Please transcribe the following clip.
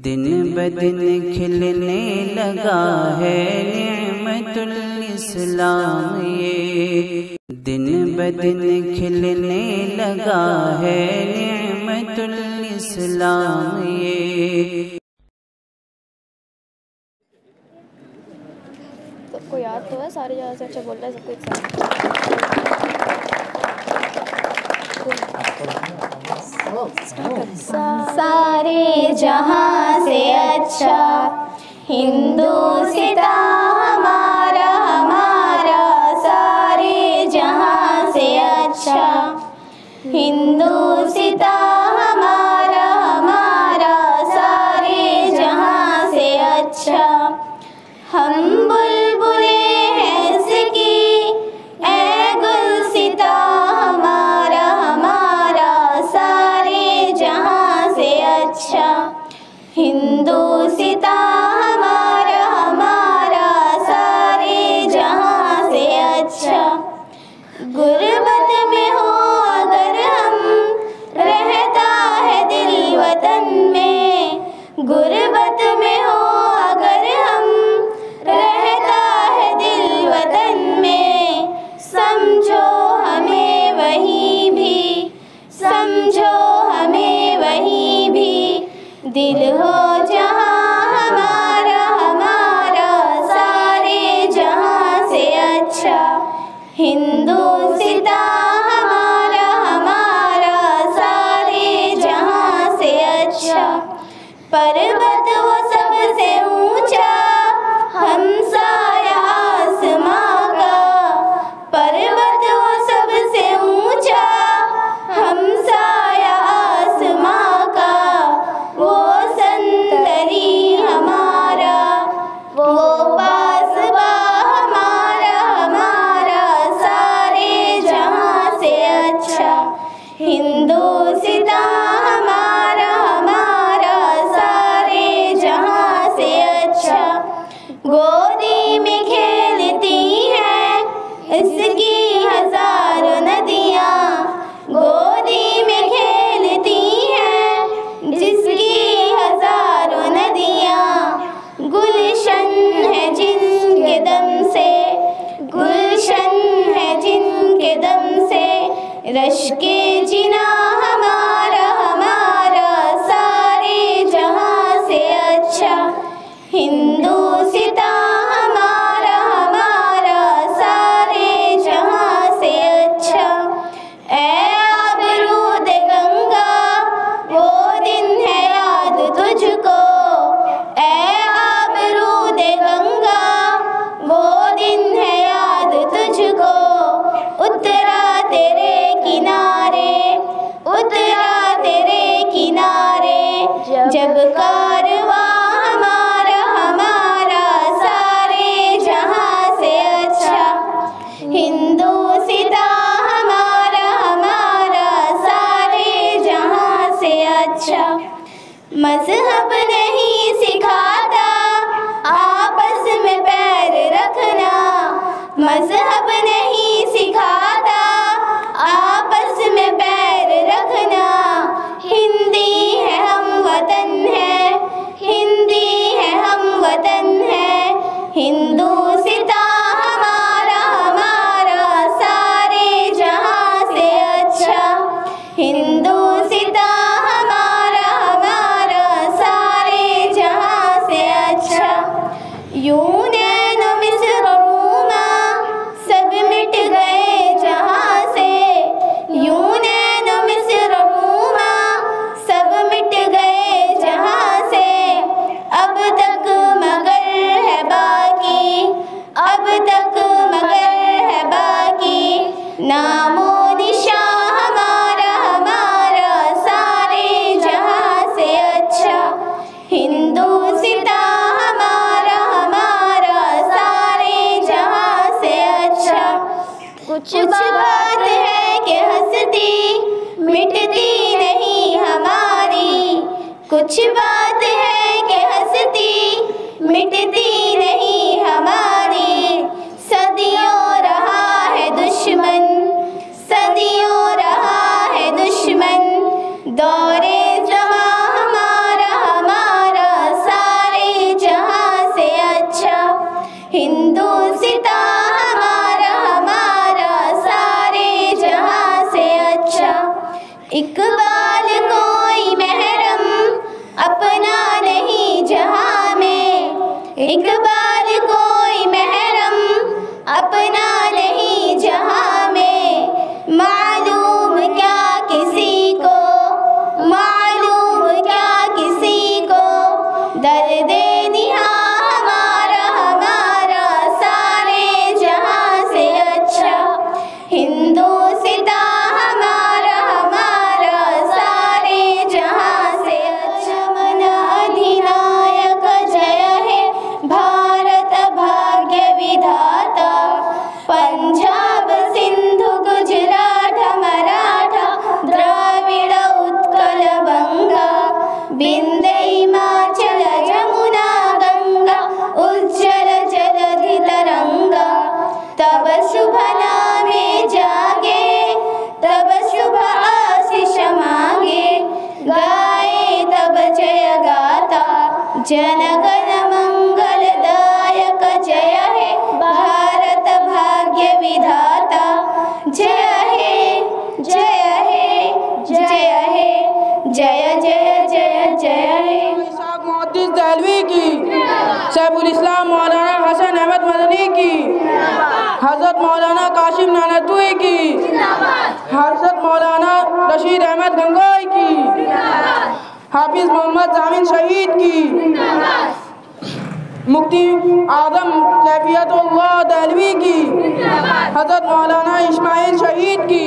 दिन ब दिन खिलने लगा है नेमतुल इस्लाम ये, दिन ब दिन खिलने लगा है नेमतुल इस्लाम ये। सबको याद तो है, सारे ज़्यादा से अच्छा बोल रहे हैं सबको एक साथ। सारे जहां से अच्छा हिंदुस्तान हमारा हमारा, सारे जहां से अच्छा हिंदुस्तान हमारा हमारा, सारे जहां से अच्छा। हम बुलबुले हैं इसकी ए गुलसिता हमारा हमारा, सारे जहां से अच्छा हिंदुस्तान हमारा हमारा, सारे जहां से अच्छा। गुर्बत में हो अगर हम, रहता है दिल वतन में, गुर्बत में हो अगर हम, रहता है दिल वतन में। समझो हमें वहीं भी, समझो हमें वहीं भी, दिल हो जहां हमारा हमारा, सारे जहां से अच्छा हिंदुस्तान हमारा हमारा, सारे जहां से अच्छा। पर्वत वो सबसे ऊंचा हमसाया आसमां का, पर्वत वो सबसे ऊंचा हमसाया आसमां का। वो संतरी हमारा, वो पासबा हमारा हमारा, सारे जहां से अच्छा हिंदुस्तान हमारा हमारा, सारे जहां से अच्छा। गोदी में खेलती हैं इसकी हजारों नदियाँ, गोदी में खेलती हैं जिसकी हजारों नदियाँ। गुलशन है जिनके दम से, गुलशन है जिनके दम से, रश्के जिना हमारा हमारा, सारे जहां से अच्छा हिंदुस्तान हमारा हमारा, सारे जहां से अच्छा। ऐ आबरूद गंगा वो दिन है याद तुझको, ऐ आबरूद गंगा वो दिन है याद तुझको। उतरा तेरे किनारे, उतरा तेरे किनारे, जब कारवां हमारा हमारा, सारे जहां से अच्छा हिंदुस्तान हमारा हमारा, सारे जहां से अच्छा। मजहब नहीं सिखाता आपस में पैर रखना, मजहब नहीं सिखाता आपस में पैर रखना। हिंदी है हम वतन है, हिंदी है हम वतन है, हिंदुस्तान हमारा हमारा, सारे जहां से अच्छा हिंदुस्तान हमारा हमारा, सारे जहां से अच्छा। यूनान मिस्र रोमा सब मिट गए जहां से, यूनान मिस्र रोमा सब मिट गए जहां से। अब तक मगर है बाकी, अब तक मगर है बाकी, नामो निशान हमारा हमारा, सारे जहां से अच्छा हिंदुस्तान हमारा हमारा, सारे जहां से अच्छा। कुछ बात है कि हंसती मिटती नहीं हमारी, कुछ बात है कि हंसती मिटती नहीं हमारी। सदियों रहा है दुश्मन, सदियों रहा है दुश्मन, दौरे ज़मां हमारा हमारा, इकबाल कोई महरम अपना नहीं जहां में, मालूम क्या किसी को, मालूम क्या किसी को, दर्द निहा हमारा हमारा सारे जहां से अच्छा, हिंदुस्तां हमारा हमारा सारे जहां से अच्छा। मन अधिनायक जय है भारत भाग्य विधाता, पंजाब सिंधु गुजरात मराठा द्राविड़ उत्कल बंगा, विंध्य हिमाचल यमुना गंगा, उज्जल जलधि तरंगा, तब शुभ नामे जागे, तब शुभ आशीष मांगे, गाए तब जय गाता, जनगण मंगलदायक जय है भारत भाग्य विधाता, जय है जय है जय है, जय जय जय जय है। मुहद्दिस दहलवी की, सैफुल इस्लाम मौलाना हसन अहमद मदनी की, हज़रत मौलाना काशिम नानतवी की, हज़रत मौलाना रशीद अहमद गंगोई की, हाफिज मोहम्मद जामिन शहीद की, मुफ्ती आदम कैफियतुल्लाह दहलवी की, हज़रत मौलाना इस्माइल शहीद की।